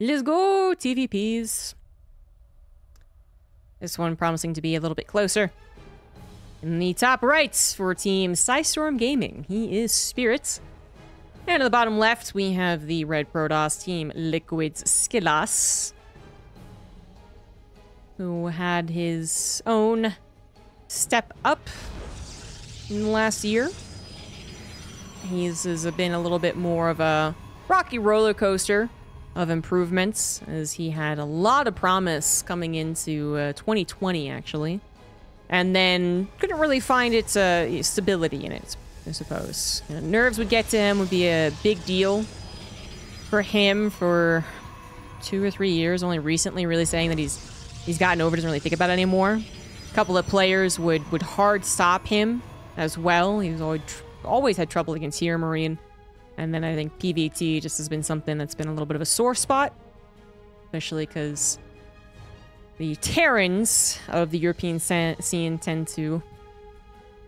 Let's go, TvPs. This one promising to be a little bit closer. In the top right for Team Psystorm Gaming, he is Spirit. And at the bottom left, we have the Red Protoss Team Liquid's SKillous, who had his own step up in the last year. Has been a little bit more of a rocky roller coaster of improvements, as he had a lot of promise coming into 2020, actually. And then couldn't really find its stability in it, I suppose. You know, nerves would get to him, would be a big deal for him for 2 or 3 years. Only recently really saying that he's gotten over it, doesn't really think about it anymore. A couple of players would hard stop him as well. He was always had trouble against Hero Marine. And then I think PVT just has been something that's been a little bit of a sore spot, especially because the Terrans of the European scene tend to,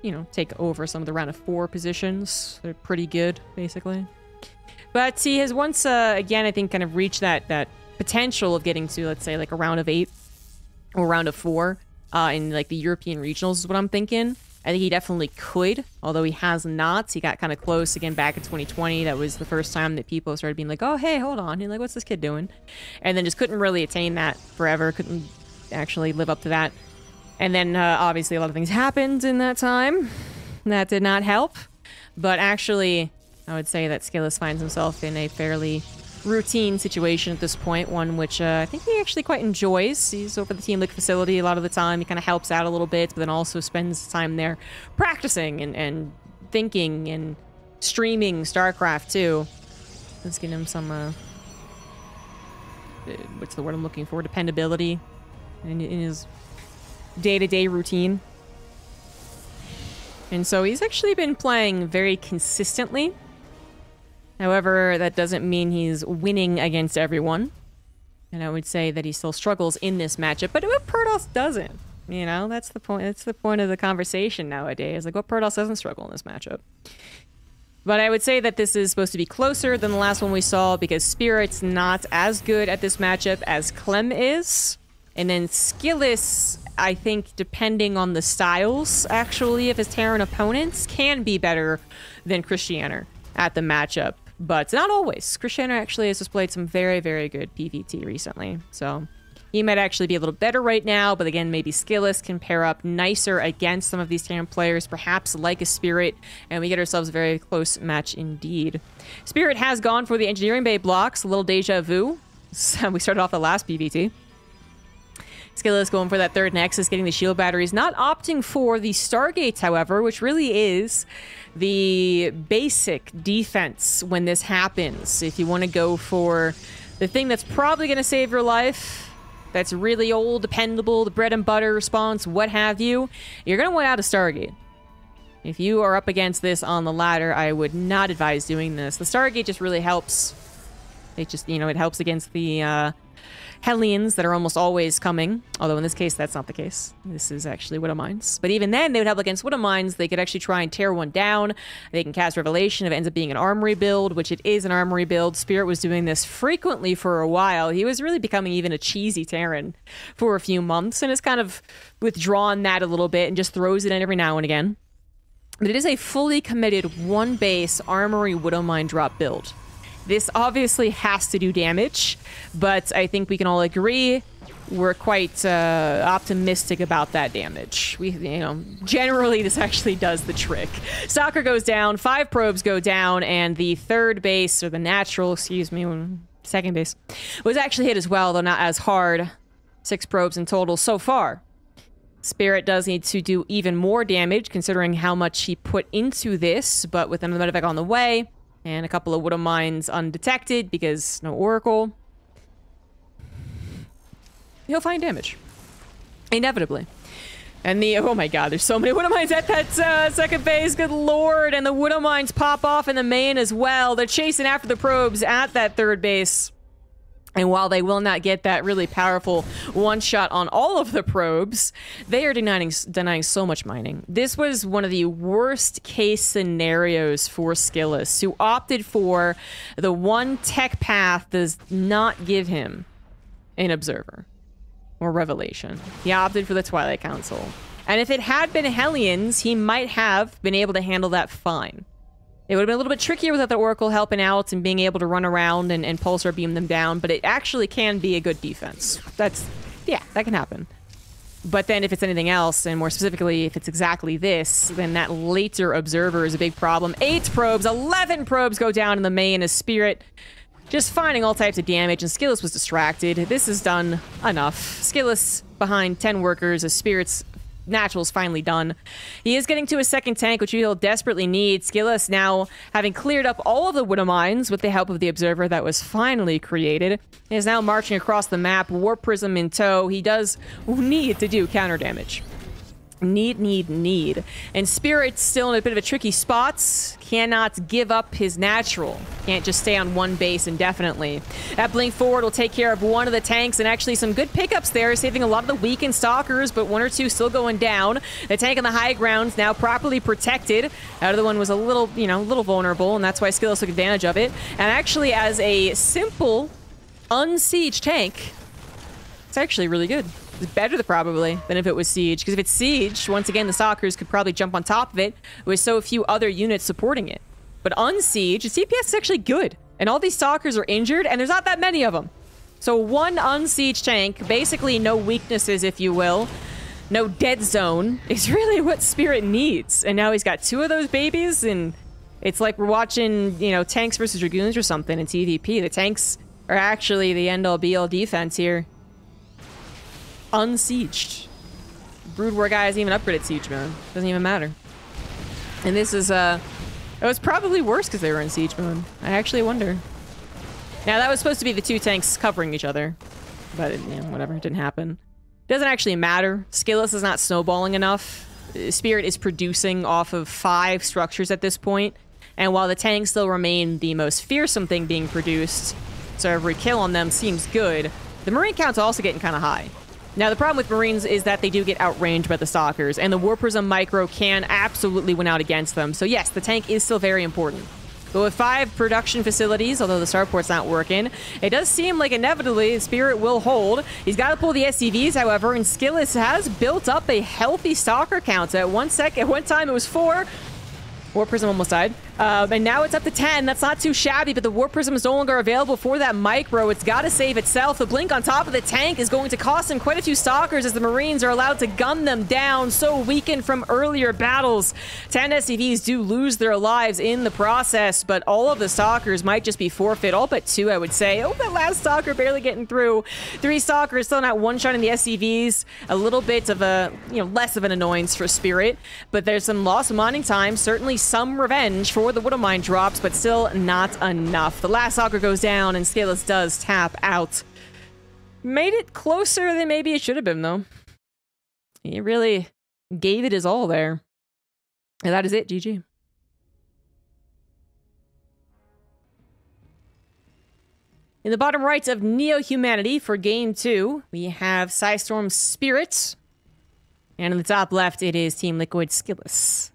you know, take over some of the round of 4 positions. They're pretty good, basically. But he has once, again, I think, kind of reached that potential of getting to, let's say, like a round of 8 or round of 4 in, like, the European regionals is what I'm thinking. I think he definitely could, although he has not. He got kind of close again back in 2020. That was the first time that people started being like, oh, hey, hold on. You're like, what's this kid doing? And then just couldn't really attain that forever. Couldn't actually live up to that. And then, obviously, a lot of things happened in that time. That did not help. But actually, I would say that SKillous finds himself in a fairly routine situation at this point, one which I think he actually quite enjoys. He's over the Team Lick facility a lot of the time. He kind of helps out a little bit, but then also spends time there practicing and thinking and streaming StarCraft too. Let's get him some, what's the word I'm looking for? Dependability in his day-to-day routine. And so he's actually been playing very consistently. However, that doesn't mean he's winning against everyone. And I would say that he still struggles in this matchup, but what Protoss doesn't? You know, that's the point. That's the point of the conversation nowadays. Like, what Protoss doesn't struggle in this matchup? But I would say that this is supposed to be closer than the last one we saw, because Spirit's not as good at this matchup as Clem is. And then SKillous, I think, depending on the styles, actually, of his Terran opponents, can be better than Christianer at the matchup. But not always. Christianer actually has displayed some very, very good PVT recently. So he might actually be a little better right now. But again, maybe SKillous can pair up nicer against some of these Terran players, perhaps like a Spirit. And we get ourselves a very close match indeed. Spirit has gone for the Engineering Bay blocks. A little deja vu. So we started off the last PVT. SKillous going for that third Nexus, getting the shield batteries. Not opting for the Stargates, however, which really is the basic defense when this happens. If you want to go for the thing that's probably going to save your life, that's really old, dependable, the bread and butter response, what have you, you're going to want out a Stargate. If you are up against this on the ladder, I would not advise doing this. The Stargate just really helps. It just, you know, it helps against the Hellions that are almost always coming. Although in this case, that's not the case. This is actually Widow Mines. But even then, they would help against Widow Mines. They could actually try and tear one down. They can cast Revelation if it ends up being an armory build, which it is an armory build. Spirit was doing this frequently for a while. He was really becoming even a cheesy Terran for a few months, and has kind of withdrawn that a little bit and just throws it in every now and again. But it is a fully committed one base armory Widow Mine drop build. This obviously has to do damage, but I think we can all agree we're quite optimistic about that damage. You know, generally this actually does the trick. Stalker goes down, 5 probes go down, and the third base, or the natural, excuse me, second base, was actually hit as well, though not as hard. 6 probes in total so far. Spirit does need to do even more damage, considering how much he put into this, but with another medevac on the way, and a couple of Widow Mines undetected because no Oracle, he'll find damage. Inevitably. And the, oh my god, there's so many Widow Mines at that second base, good lord. And the Widow Mines pop off in the main as well. They're chasing after the probes at that third base. And while they will not get that really powerful one-shot on all of the probes, they are denying so much mining. This was one of the worst-case scenarios for SKillous, who opted for the one tech path does not give him an Observer or Revelation. He opted for the Twilight Council. And if it had been Hellions, he might have been able to handle that fine. It would have been a little bit trickier without the Oracle helping out and being able to run around and pulsar beam them down, but it actually can be a good defense. Yeah, that can happen. But then if it's anything else, and more specifically, if it's exactly this, then that later Observer is a big problem. 8 probes, 11 probes go down in the main as Spirit just finding all types of damage, and SKillous was distracted. This is done enough. SKillous behind 10 workers as Spirit's Natural's finally done. He is getting to a second tank, which he'll desperately need. SKillous now, having cleared up all of the Widow Mines with the help of the Observer that was finally created, is now marching across the map, Warp Prism in tow. He does need to do counter damage. Need. And Spirit's still in a bit of a tricky spot. Cannot give up his natural. Can't just stay on one base indefinitely. That blink forward will take care of one of the tanks, and actually some good pickups there, saving a lot of the weakened stalkers, but 1 or 2 still going down. The tank on the high ground's now properly protected. The other one was a little, little vulnerable, and that's why Skillous took advantage of it. And actually, as a simple, unsieged tank, it's actually really good. It's better probably than if it was siege, because if it's siege, once again, the stalkers could probably jump on top of it with so few other units supporting it. But unsiege, the CPS is actually good, and all these stalkers are injured, and there's not that many of them. So one unsiege tank, basically no weaknesses, if you will, no dead zone, is really what Spirit needs. And now he's got 2 of those babies, and it's like we're watching, tanks versus dragoons or something in TvP. The tanks are actually the end-all be-all defense here. Unsieged. Brood War guy hasn't even upgraded siege mode. Doesn't even matter. And this is it was probably worse because they were in siege mode. I actually wonder. Now that was supposed to be the 2 tanks covering each other, but whatever, it didn't happen. Doesn't actually matter. SKillous is not snowballing enough. Spirit is producing off of 5 structures at this point, and while the tanks still remain the most fearsome thing being produced, so every kill on them seems good, the Marine count's also getting kind of high. Now, the problem with Marines is that they do get outranged by the Stalkers, and the Warp Prism Micro can absolutely win out against them. So yes, the tank is still very important. But with 5 production facilities, although the starport's not working, it does seem like inevitably Spirit will hold. He's got to pull the SCVs, however, and Skillous has built up a healthy Stalker count. At one time it was 4. Warp Prism almost died. And now it's up to 10. That's not too shabby, but the Warp Prism is no longer available for that micro. It's got to save itself. The blink on top of the tank is going to cost him quite a few stalkers as the Marines are allowed to gun them down, so weakened from earlier battles. 10 SCVs do lose their lives in the process, but all of the stalkers might just be forfeit. All but 2, I would say. Oh, that last stalker barely getting through. 3 stalkers still not one-shotting the SCVs. A little bit of a, less of an annoyance for Spirit, but there's some lost mining time. Certainly some revenge for the Widow Mine drops, but still not enough. The last stalker goes down, and SKillous does tap out. Made it closer than maybe it should have been, though. He really gave it his all there. And that is it. GG. In the bottom right of Neo-Humanity for Game 2, we have Psystorm Spirit. And in the top left, it is Team Liquid SKillous.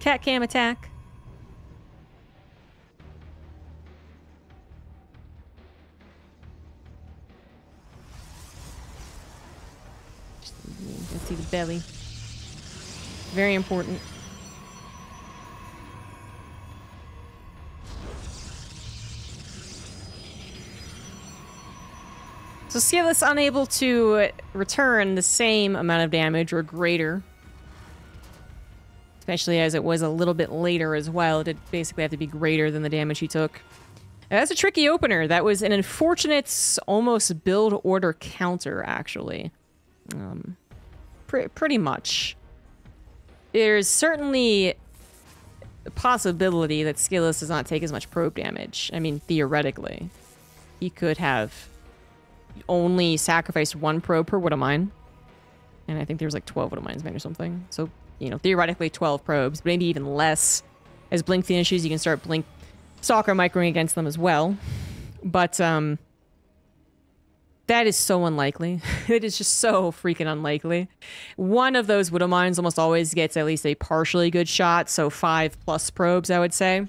Cat cam attack. Let's see the belly. Very important. So SKillous unable to return the same amount of damage or greater. Especially as it was a little bit later as well. It did basically have to be greater than the damage he took. That's a tricky opener. That was an unfortunate, almost build order counter, actually. Pretty much. There's certainly a possibility that SKillous does not take as much probe damage. I mean, theoretically. He could have only sacrificed 1 probe per Widow Mine. And I think there was like 12 Widow Mines made or something. So, you know, theoretically 12 probes, but maybe even less. As Blink finishes, you can start Blink Stalker microing against them as well. But, that is so unlikely. It is just so freaking unlikely. One of those Widow Mines almost always gets at least a partially good shot, so 5+ probes, I would say,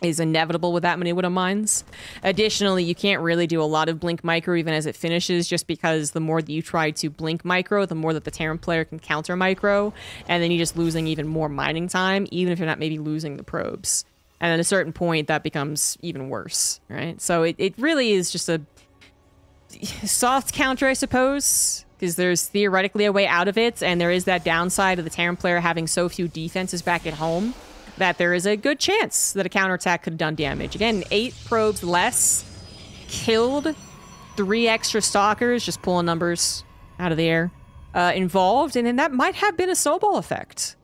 is inevitable with that many Widow Mines. Additionally, you can't really do a lot of Blink Micro even as it finishes, just because the more that you try to Blink Micro, the more that the Terran player can counter Micro, and then you're just losing even more mining time, even if you're not maybe losing the probes. And at a certain point, that becomes even worse, right? So it really is just a soft counter, I suppose, because there's theoretically a way out of it, and there is that downside of the Terran player having so few defenses back at home that there is a good chance that a counterattack could have done damage. Again, 8 probes less, killed 3 extra stalkers, just pulling numbers out of the air, involved, and then that might have been a snowball effect.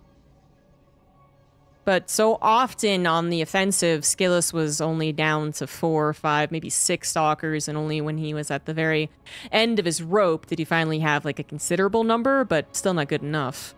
But so often on the offensive, SKillous was only down to 4 or 5, maybe 6 stalkers, and only when he was at the very end of his rope did he finally have like a considerable number, but still not good enough.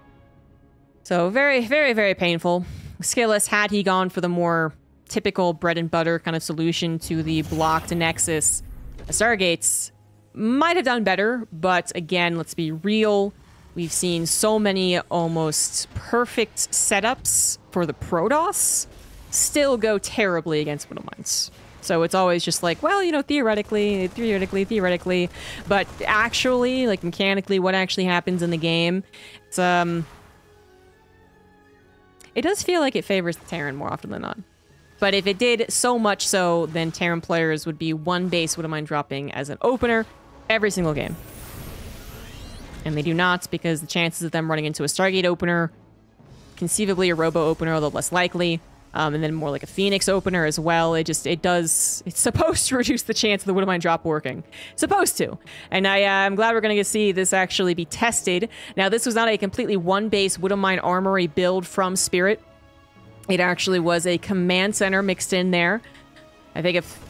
So very, very, very painful. SKillous, had he gone for the more typical bread and butter kind of solution to the blocked Nexus Stargates, might have done better, but again, let's be real. We've seen so many almost perfect setups for the Protoss still go terribly against Widow Mines. So it's always just like, well, you know, theoretically, but actually, like mechanically, what actually happens in the game, it's, it does feel like it favors the Terran more often than not. But if it did so much so, then Terran players would be 1 base Widow Mine dropping as an opener every single game. And they do not, because the chances of them running into a Stargate opener, conceivably a Robo opener, although less likely, and then more like a Phoenix opener as well. It's supposed to reduce the chance of the Widow Mine drop working. Supposed to. And I'm glad we're going to see this actually be tested. Now, this was not a completely 1-base Widow Mine armory build from Spirit. It actually was a command center mixed in there. I think if...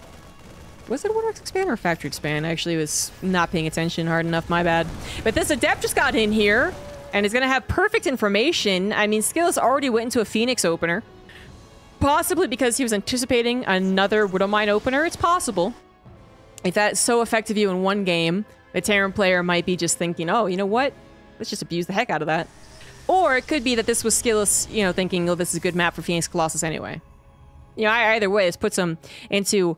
Was it a Warlock's expand or a factory expand? I actually was not paying attention hard enough, my bad. But this Adept just got in here, and is going to have perfect information. I mean, SKillous already went into a Phoenix opener. Possibly because he was anticipating another Widow Mine opener. It's possible. If that's so effective you in 1 game, the Terran player might be just thinking, oh, you know what? Let's just abuse the heck out of that. Or it could be that this was SKillous, you know, thinking, oh, this is a good map for Phoenix Colossus anyway. You know, either way, this puts him into...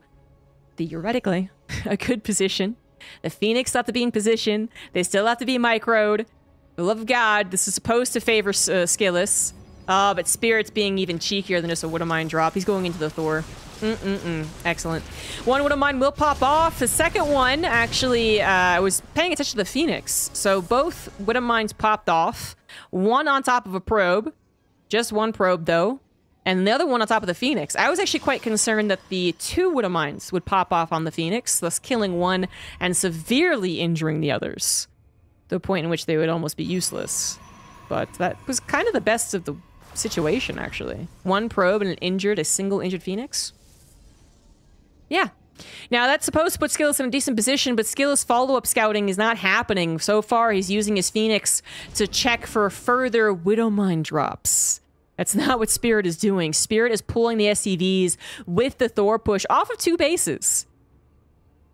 theoretically, a good position. The Phoenix have to be in position. They still have to be microed. For the love of God, this is supposed to favor SKillous. But Spirit's being even cheekier than just a Widow Mine drop. He's going into the Thor. Excellent. 1 Widow Mine will pop off. The second one, actually, I was paying attention to the Phoenix. So both Widow Mines popped off. 1 on top of a probe. Just 1 probe, though. And the other one on top of the Phoenix. I was actually quite concerned that the 2 Widow Mines would pop off on the Phoenix, thus killing 1 and severely injuring the others, to a point in which they would almost be useless. But that was kind of the best of the situation, actually. 1 probe and a single injured Phoenix. Yeah. Now, that's supposed to put SKillous in a decent position, but SKillous follow-up scouting is not happening. So far, he's using his Phoenix to check for further Widow Mine drops. That's not what Spirit is doing. Spirit is pulling the SCVs with the Thor push off of 2 bases.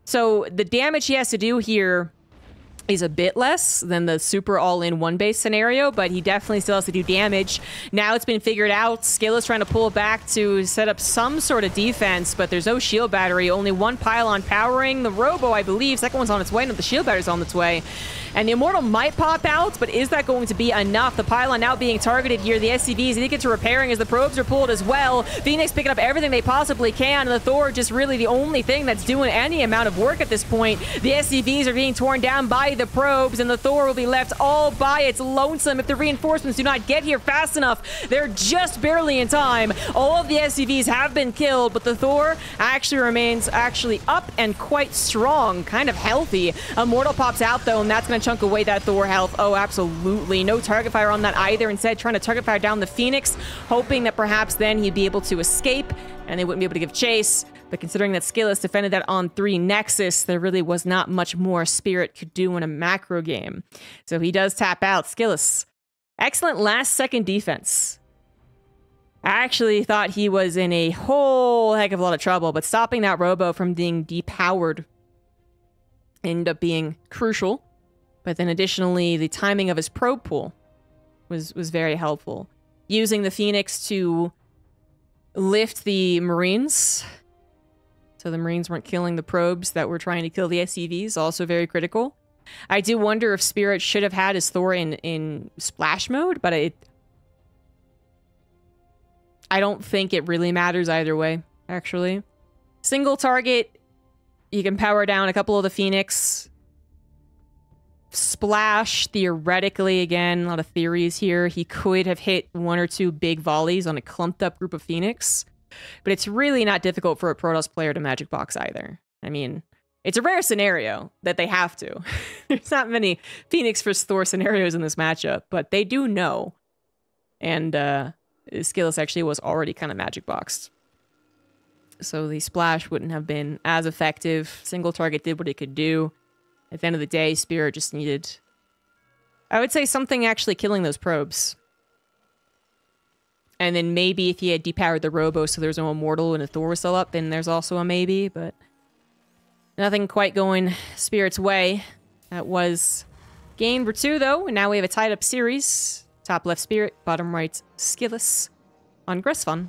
So the damage he has to do here is a bit less than the super all-in 1-base scenario, but he definitely still has to do damage. Now it's been figured out. SKillous trying to pull it back to set up some sort of defense, but there's no shield battery. Only 1 pylon powering the Robo, I believe. Second one's on its way. No, the shield battery's on its way. And the Immortal might pop out, but is that going to be enough? The pylon now being targeted here. The SCVs need to get to repairing as the probes are pulled as well. Phoenix picking up everything they possibly can, and the Thor just really the only thing that's doing any amount of work at this point. The SCVs are being torn down by the probes, and the Thor will be left all by its lonesome if the reinforcements do not get here fast enough. They're just barely in time. All of the SCVs have been killed, but the Thor actually remains up and quite strong, kind of healthy. Immortal pops out, though, and that's going to chunk away that Thor health. Oh, absolutely. No target fire on that either. Instead, trying to target fire down the Phoenix, hoping that perhaps then he'd be able to escape and they wouldn't be able to give chase. But considering that SKillous defended that on 3 Nexus, there really was not much more Spirit could do in a macro game. So he does tap out. SKillous, excellent last-second defense. I actually thought he was in a whole heck of a lot of trouble, but stopping that Robo from being depowered ended up being crucial. But then additionally, the timing of his probe pool was very helpful. Using the Phoenix to lift the Marines, so the Marines weren't killing the probes that were trying to kill the SCVs, also very critical. I do wonder if Spirit should have had his Thor in splash mode, but I don't think it really matters either way, actually. Single target, you can power down a couple of the Phoenix. Splash, theoretically, again, a lot of theories here. He could have hit 1 or 2 big volleys on a clumped up group of Phoenix. But it's really not difficult for a Protoss player to magic box either. I mean, it's a rare scenario that they have to. There's not many Phoenix vs. Thor scenarios in this matchup, but they do know. And SKillous actually was already kind of magic boxed. So the splash wouldn't have been as effective. Single target did what it could do. At the end of the day, Spirit just needed, I would say, something actually killing those probes. And then maybe if he had depowered the Robo so there's no Immortal and a Thor was still up, then there's also a maybe, but nothing quite going Spirit's way. That was game number 2, though, and now we have a tied-up series. Top left Spirit, bottom right SKillous on Gressfun.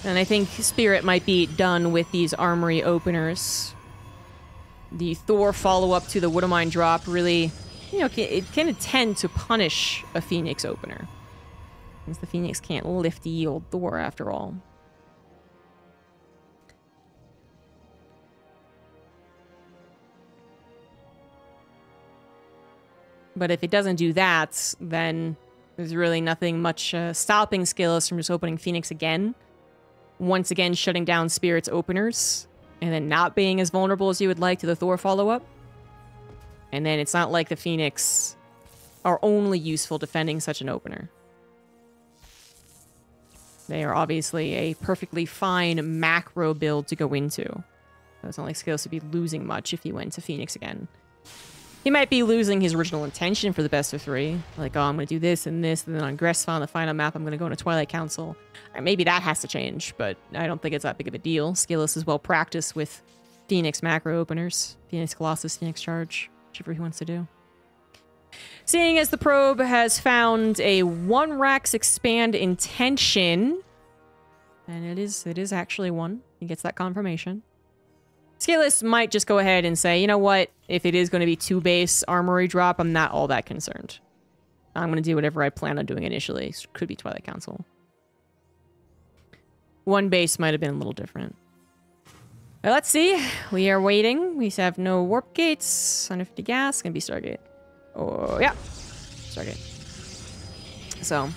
And I think Spirit might be done with these armory openers. The Thor follow-up to the Widowmine drop really, you know, it can tend to punish a Phoenix opener. Since the Phoenix can't lift the old Thor after all. But if it doesn't do that, then there's really nothing much stopping SKillous from just opening Phoenix again. Once again, shutting down Spirit's openers, and then not being as vulnerable as you would like to the Thor follow-up. And then it's not like the Phoenix are only useful defending such an opener. They are obviously a perfectly fine macro build to go into. So it's not like SKillous would be losing much if he went to Phoenix again. He might be losing his original intention for the best of 3. Like, oh, I'm going to do this, and then on Gressfun, on the final map, I'm going to go into Twilight Council. Or maybe that has to change, but I don't think it's that big of a deal. SKillous is well practiced with Phoenix macro openers. Phoenix Colossus, Phoenix Charge, whichever he wants to do. Seeing as the probe has found a 1-Rax expand intention, and it is actually 1. He gets that confirmation. SKillous might just go ahead and say, you know what, if it is going to be 2 base armory drop, I'm not all that concerned. I'm going to do whatever I plan on doing initially. Could be Twilight Council. 1 base might have been a little different. But let's see. We are waiting. We have no warp gates. 150 gas. Gonna be Stargate. Oh, yeah. Stargate. So,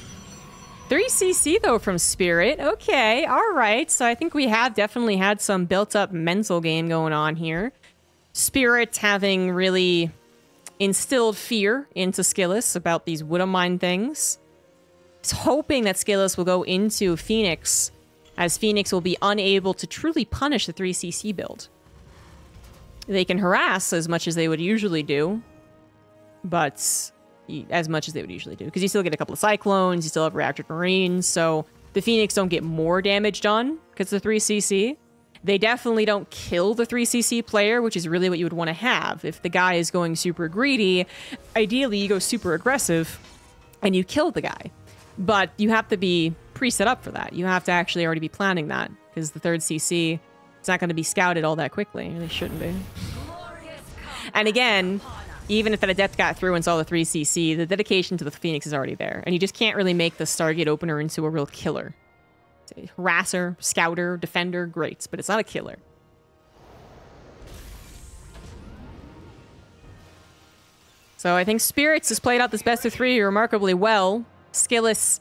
3cc, though, from Spirit. Okay, all right. So I think we have definitely had some built-up mental game going on here. Spirit having really instilled fear into SKillous about these Widowmine things. He's hoping that SKillous will go into Phoenix, as Phoenix will be unable to truly punish the 3cc build. They can harass as much as they would usually do, but as much as they would usually do, because you still get a couple of Cyclones, you still have Reactor Marines, so the Phoenix don't get more damage done because the 3cc. They definitely don't kill the 3cc player, which is really what you would want to have. If the guy is going super greedy, ideally you go super aggressive and you kill the guy. But you have to be pre-set up for that. You have to actually already be planning that, because the 3rd CC is not going to be scouted all that quickly. It really shouldn't be. And again, even if that Adept got through and saw the 3cc, the dedication to the Phoenix is already there. And you just can't really make the Stargate opener into a real killer. It's a harasser, scouter, defender, great, but it's not a killer. So I think Spirits has played out this best of 3 remarkably well. SKillous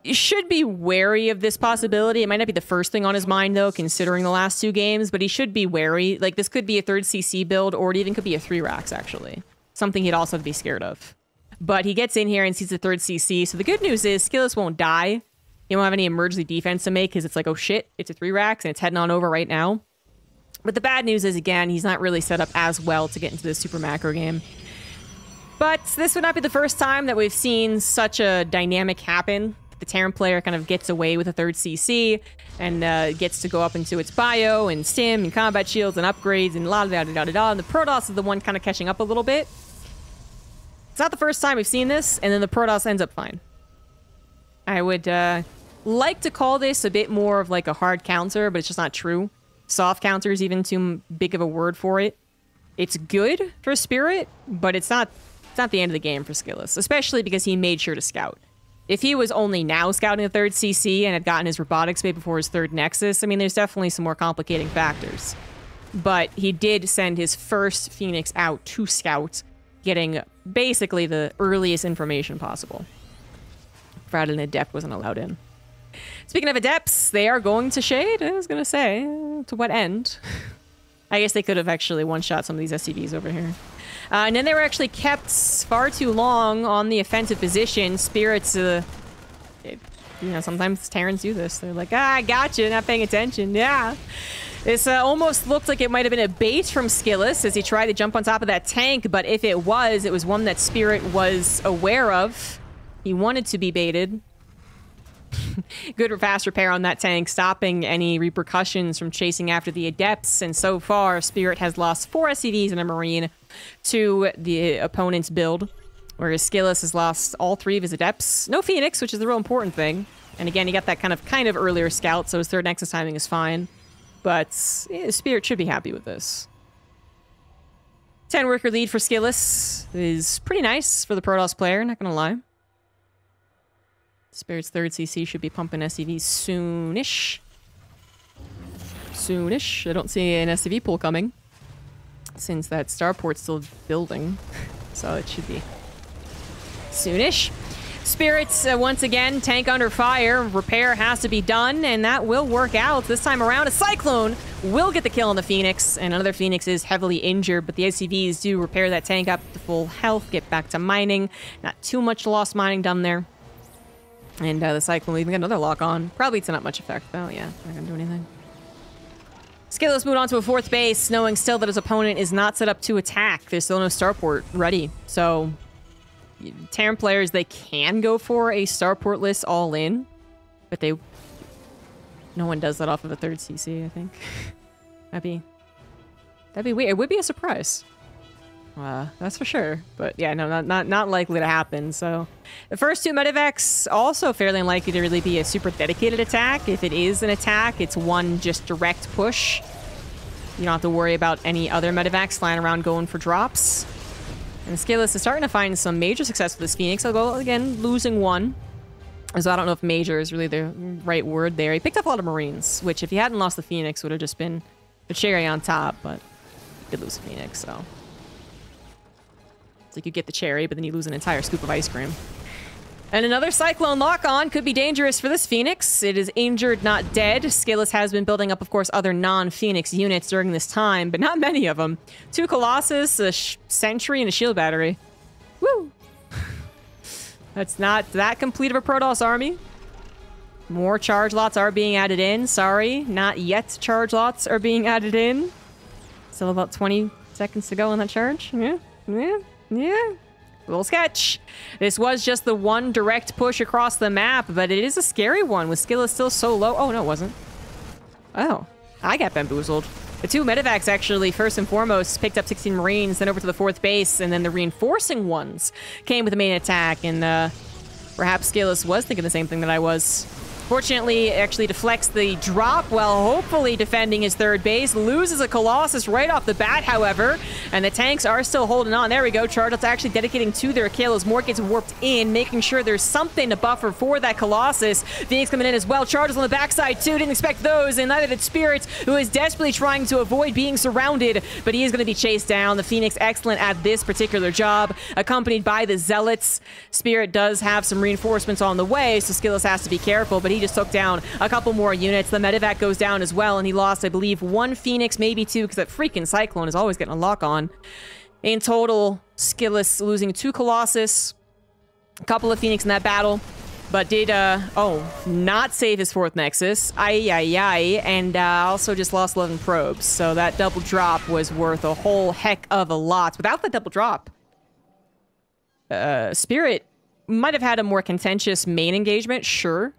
should be wary of this possibility. It might not be the first thing on his mind, though, considering the last 2 games, but he should be wary. Like, this could be a 3rd CC build, or it even could be a 3-Rax, actually. Something he'd also have to be scared of. But he gets in here and sees the 3rd CC, so the good news is SKillous won't die. You don't have any emergency defense to make because it's like, oh shit, it's a 3 racks and it's heading on over right now. But the bad news is, again, he's not really set up as well to get into the super macro game. But this would not be the first time that we've seen such a dynamic happen. The Terran player kind of gets away with a 3rd CC and gets to go up into its bio and stim and combat shields and upgrades and la-da-da-da-da-da. And the Protoss is the one kind of catching up a little bit. It's not the first time we've seen this, and then the Protoss ends up fine. I would like to call this a bit more of like a hard counter, but it's just not true. Soft counter is even too big of a word for it. It's good for Spirit, but it's not the end of the game for SKillous, especially because he made sure to scout. If he was only now scouting a 3rd CC and had gotten his robotics bait before his 3rd Nexus, I mean, there's definitely some more complicating factors. But he did send his first Phoenix out to scout, getting basically the earliest information possible. Provided an Adept wasn't allowed in. Speaking of Adepts, they are going to Shade. I was going to say, to what end? I guess they could have actually one-shot some of these SCVs over here. And then they were actually kept far too long on the offensive position. Spirits, you know, sometimes Terrans do this. They're like, ah, I gotcha, not paying attention. Yeah. This almost looked like it might have been a bait from SKillous as he tried to jump on top of that tank, but if it was one that Spirit was aware of. He wanted to be baited. Good fast repair on that tank, stopping any repercussions from chasing after the Adepts, and so far, Spirit has lost 4 SCVs and a Marine to the opponent's build, whereas SKillous has lost all 3 of his Adepts. No Phoenix, which is the real important thing. And again, he got that kind of earlier scout, so his 3rd Nexus timing is fine. But Spirit should be happy with this. 10 worker lead for SKillous is pretty nice for the Protoss player, not gonna lie. Spirit's 3rd CC should be pumping SCVs soonish. Soonish. I don't see an SCV pool coming, since that starport's still building. So it should be soonish. Spirits, once again, tank under fire. Repair has to be done, and that will work out. This time around, a Cyclone will get the kill on the Phoenix, and another Phoenix is heavily injured, but the SCVs do repair that tank up to full health, get back to mining. Not too much lost mining done there. And the Cyclone will even get another lock on. Probably to not much effect, though. Yeah, not gonna do anything. SKillous moved on to a 4th base, knowing still that his opponent is not set up to attack. There's still no starport ready. So, Terran players, they can go for a starport list all in, but no one does that off of a 3rd CC, I think. That'd be weird. It would be a surprise. That's for sure. But yeah, no, not likely to happen. So the first 2 medevacs also fairly unlikely to really be a super dedicated attack. If it is an attack, it's one just direct push. You don't have to worry about any other medevacs flying around going for drops. And SKillous is starting to find some major success with this Phoenix, although again, losing 1. So I don't know if major is really the right word there. He picked up a lot of Marines, which if he hadn't lost the Phoenix would have just been the cherry on top, but he did lose the Phoenix, so. Like you get the cherry, but then you lose an entire scoop of ice cream. And another Cyclone lock-on could be dangerous for this Phoenix. It is injured, not dead. SKillous has been building up, of course, other non-Phoenix units during this time, but not many of them. 2 Colossus, a Sentry, and a Shield Battery. Woo! That's not that complete of a Protoss army. More charge lots are being added in. Sorry, not yet charge lots are being added in. Still about 20 seconds to go on that charge. Yeah. A little sketch. This was just the one direct push across the map, but it is a scary one with SKillous still so low. Oh, no, it wasn't. Oh, I got bamboozled. The 2 medevacs actually, first and foremost, picked up 16 Marines, then over to the 4th base, and then the reinforcing ones came with the main attack, and perhaps SKillous was thinking the same thing that I was. Fortunately, actually deflects the drop while hopefully defending his 3rd base. Loses a Colossus right off the bat, however. And the tanks are still holding on. There we go. Charlottes actually dedicating to their kill as more gets warped in, making sure there's something to buffer for that Colossus. Phoenix coming in as well. Charges on the backside too. Didn't expect those. And neither did Spirits, who is desperately trying to avoid being surrounded. But he is going to be chased down. The Phoenix excellent at this particular job, accompanied by the Zealots. Spirit does have some reinforcements on the way, so SKillous has to be careful. But he just took down a couple more units. The medevac goes down as well, and he lost, I believe, 1 Phoenix, maybe 2, because that freaking Cyclone is always getting a lock on. In total, SKillous losing 2 Colossus, a couple of Phoenix in that battle. But did, not save his 4th Nexus. And also just lost 11 probes. So that double drop was worth a whole heck of a lot. Without the double drop, Spirit might have had a more contentious main engagement, sure.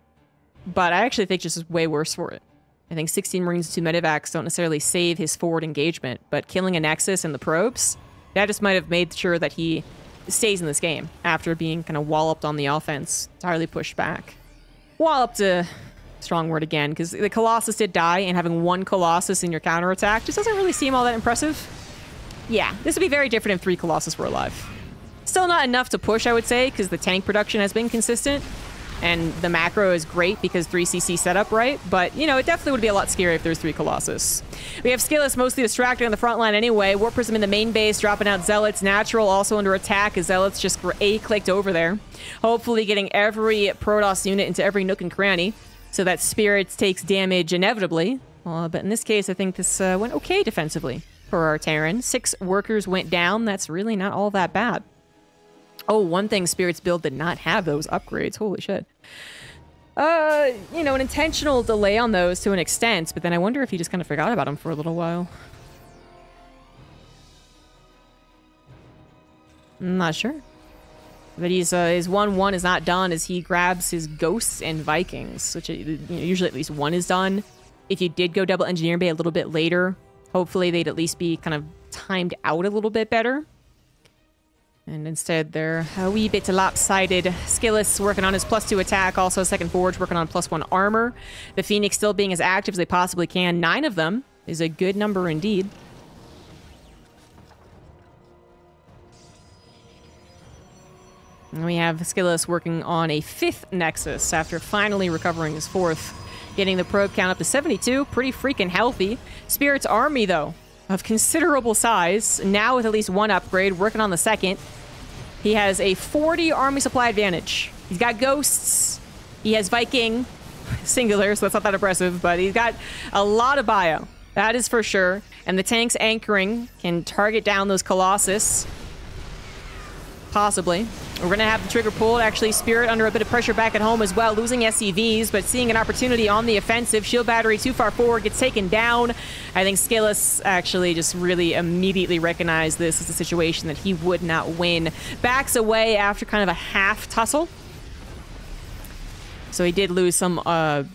But I actually think just is way worse for it. I think 16 Marines and 2 medevacs don't necessarily save his forward engagement. But killing a Nexus and the probes, that just might have made sure that he stays in this game after being kind of walloped on the offense, entirely pushed back. Walloped, strong word again, because the Colossus did die, and having 1 Colossus in your counterattack just doesn't really seem all that impressive. Yeah, this would be very different if 3 Colossus were alive. Still not enough to push, I would say, because the tank production has been consistent, and the macro is great because 3CC set up right, but, you know, it definitely would be a lot scarier if there's 3 Colossus. We have SKillous mostly distracted on the front line anyway. Warp Prism in the main base, dropping out Zealots. Natural also under attack as Zealots just A-clicked over there. Hopefully getting every Protoss unit into every nook and cranny so that Spirits takes damage inevitably. But in this case, I think this went okay defensively for our Terran. 6 workers went down. That's really not all that bad. Oh, one thing Spirit's build did not have those upgrades. Holy shit. You know, an intentional delay on those to an extent, but then I wonder if he just kind of forgot about them for a little while. I'm not sure. But he's, his 1-1 is not done as he grabs his Ghosts and Vikings, which, you know, usually at least 1 is done. If you did go double Engineering Bay a little bit later, hopefully they'd at least be kind of timed out a little bit better. And instead, they're a wee bit lopsided. SKillous working on his +2 attack. Also, Second Forge working on +1 armor. The Phoenix still being as active as they possibly can. 9 of them is a good number indeed. And we have SKillous working on a 5th Nexus after finally recovering his 4th. Getting the probe count up to 72. Pretty freaking healthy. Spirit's army, though, of considerable size. Now with at least 1 upgrade. Working on the 2nd. He has a 40 army supply advantage. He's got Ghosts. He has Viking. Singular, so that's not that impressive, but he's got a lot of bio. That is for sure. And the tanks anchoring can target down those Colossus. Possibly. We're going to have the trigger pulled. Actually, Spirit under a bit of pressure back at home as well. Losing SCVs, but seeing an opportunity on the offensive. Shield battery too far forward. Gets taken down. I think SKillous actually just really immediately recognized this as a situation that he would not win. Backs away after kind of a half tussle. So he did lose some,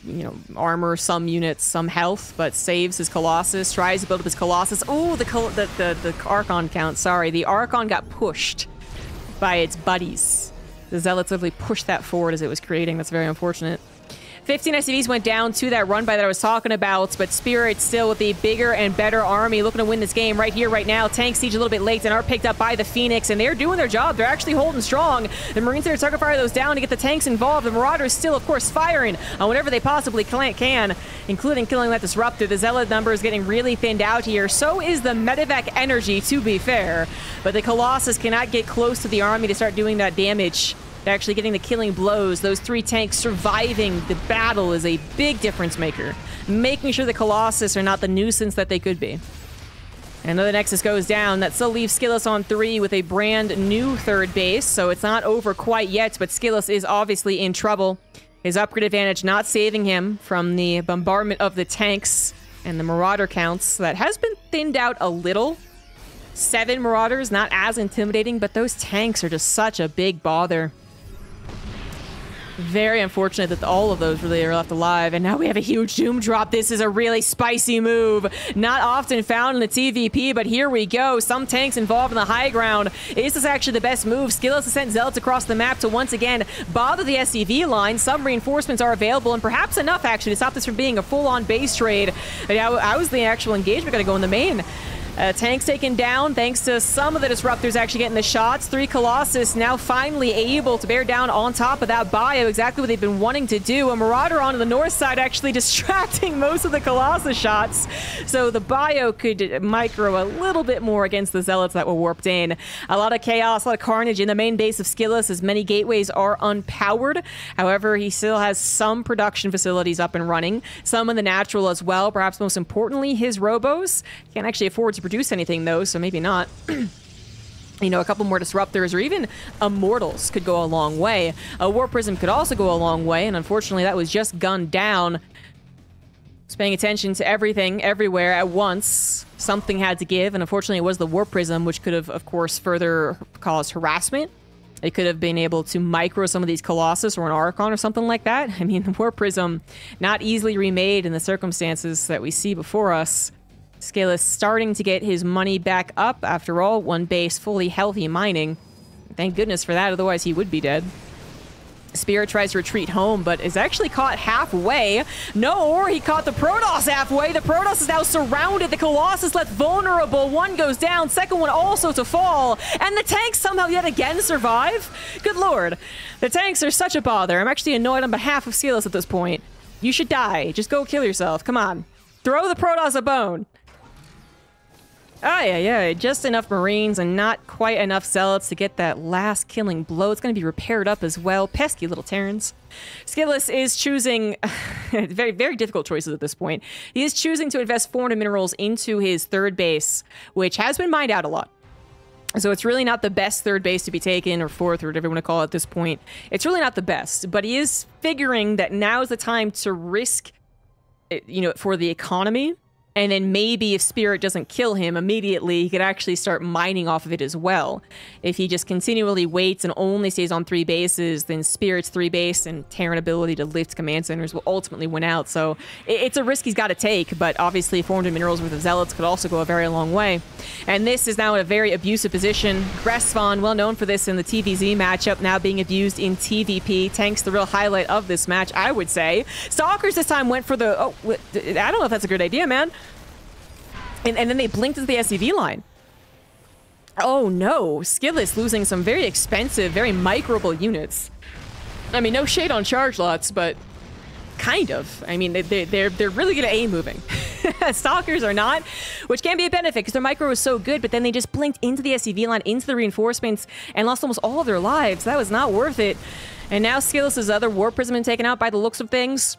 you know, armor, some units, some health, but saves his Colossus. Tries to build up his Colossus. Oh, the Archon count. Sorry, the Archon got pushed by its buddies. The Zealots literally pushed that forward as it was creating. That's very unfortunate. 15 SCVs went down to that run by that I was talking about, but Spirit still with the bigger and better army looking to win this game right here, right now. Tank siege a little bit late and are picked up by the Phoenix, and they're doing their job. They're actually holding strong. The Marines there target fire those down to get the tanks involved. The Marauders still, of course, firing on whatever they possibly can, including killing that Disruptor. The Zealot number is getting really thinned out here. So is the Medevac energy, to be fair. But the Colossus cannot get close to the army to start doing that damage. They're actually getting the killing blows. Those 3 tanks surviving the battle is a big difference maker. Making sure the Colossus are not the nuisance that they could be. And another Nexus goes down. That still leaves SKillous on 3 with a brand new 3rd base. So it's not over quite yet, but SKillous is obviously in trouble. His upgrade advantage not saving him from the bombardment of the tanks and the Marauder counts. That has been thinned out a little. 7 Marauders, not as intimidating, but those tanks are just such a big bother. Very unfortunate that all of those really are left alive, and now we have a huge Doom drop. This is a really spicy move. Not often found in the TvP, but here we go. Some tanks involved in the high ground. Is this actually the best move? SKillous has sent Zealots across the map to once again bother the SCV line. Some reinforcements are available, and perhaps enough actually to stop this from being a full-on base trade. How is the actual engagement going to go in the main? Tanks taken down thanks to some of the Disruptors actually getting the shots. 3 Colossus now finally able to bear down on top of that bio. Exactly what they've been wanting to do. A Marauder on the north side actually distracting most of the Colossus shots. So the bio could micro a little bit more against the Zealots that were warped in. A lot of chaos, a lot of carnage in the main base of SKillous as many gateways are unpowered. However, he still has some production facilities up and running. Some in the natural as well. Perhaps most importantly, his robos. Can't actually afford to produce anything though, so maybe not. You know, a couple more disruptors or even immortals could go a long way. A war prism could also go a long way, and unfortunately that was just gunned down. Just paying attention to everything, everywhere at once. Something had to give, and unfortunately it was the war prism, which could have, of course, further caused harassment. It could have been able to micro some of these Colossus or an Archon or something like that. I mean, the war prism, not easily remade in the circumstances that we see before us. SKillous starting to get his money back up. After all, one base fully healthy mining. Thank goodness for that, otherwise he would be dead. Spirit tries to retreat home, but is actually caught halfway. No, or he caught the Protoss halfway. The Protoss is now surrounded. The Colossus left vulnerable. One goes down, second one also to fall. And the tanks somehow yet again survive? Good lord. The tanks are such a bother. I'm actually annoyed on behalf of SKillous at this point. You should die. Just go kill yourself. Come on. Throw the Protoss a bone. Yeah, just enough Marines and not quite enough Zealots to get that last killing blow. It's going to be repaired up as well. Pesky little Terrans. SKillous is choosing very, very difficult choices at this point. He is choosing to invest 400 minerals into his third base, which has been mined out a lot. So it's really not the best third base to be taken, or fourth, or whatever you want to call it at this point. It's really not the best, but he is figuring that now is the time to risk, you know, for the economy. And then maybe if Spirit doesn't kill him immediately, he could actually start mining off of it as well. If he just continually waits and only stays on 3 bases, then Spirit's 3 base and Terran ability to lift command centers will ultimately win out. So it's a risk he's got to take, but obviously 400 minerals worth of Zealots could also go a very long way. And this is now in a very abusive position. Gressvon, well known for this in the TVZ matchup, now being abused in TvP. Tank's the real highlight of this match, I would say. Stalkers this time went for the... Oh, I don't know if that's a good idea, man. And then they blinked into the SCV line. Oh no, SKillous losing some very expensive, very microable units. I mean, no shade on charge lots, but kind of. I mean, they're really good at A moving. Stalkers are not, which can be a benefit because their micro was so good, but then they just blinked into the SCV line, into the reinforcements, and lost almost all of their lives. That was not worth it. And now SKillous' other War Prism been taken out by the looks of things.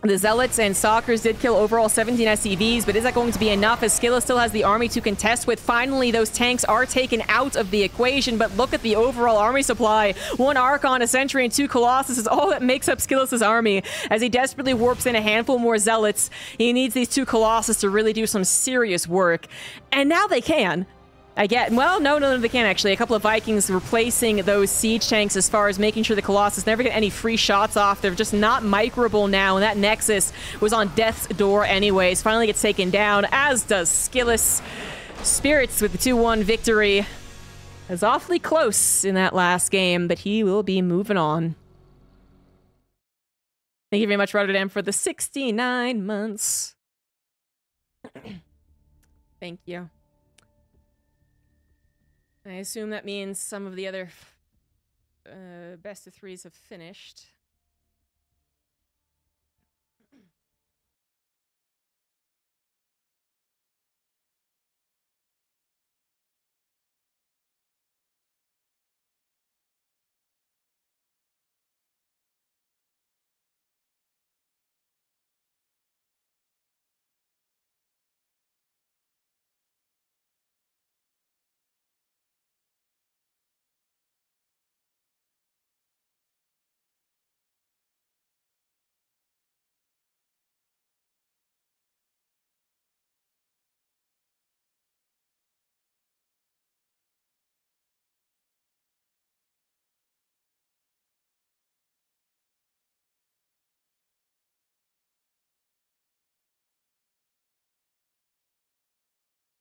The Zealots and Stalkers did kill overall 17 SCVs, but is that going to be enough as SKillous still has the army to contest with? Finally, those tanks are taken out of the equation, but look at the overall army supply. 1 Archon, a Sentry, and 2 Colossus is all that makes up SKillous' army as he desperately warps in a handful more Zealots. He needs these 2 Colossus to really do some serious work, and now they can. Well, no, they can't actually. A couple of Vikings replacing those siege tanks as far as making sure the Colossus never get any free shots off. They're just not microable now, and that Nexus was on death's door anyways. Finally gets taken down, as does SKillous. Spirits with the 2-1 victory. Is awfully close in that last game, but he will be moving on. Thank you very much, Rotterdam, for the 69 months. Thank you. I assume that means some of the other best of 3s have finished.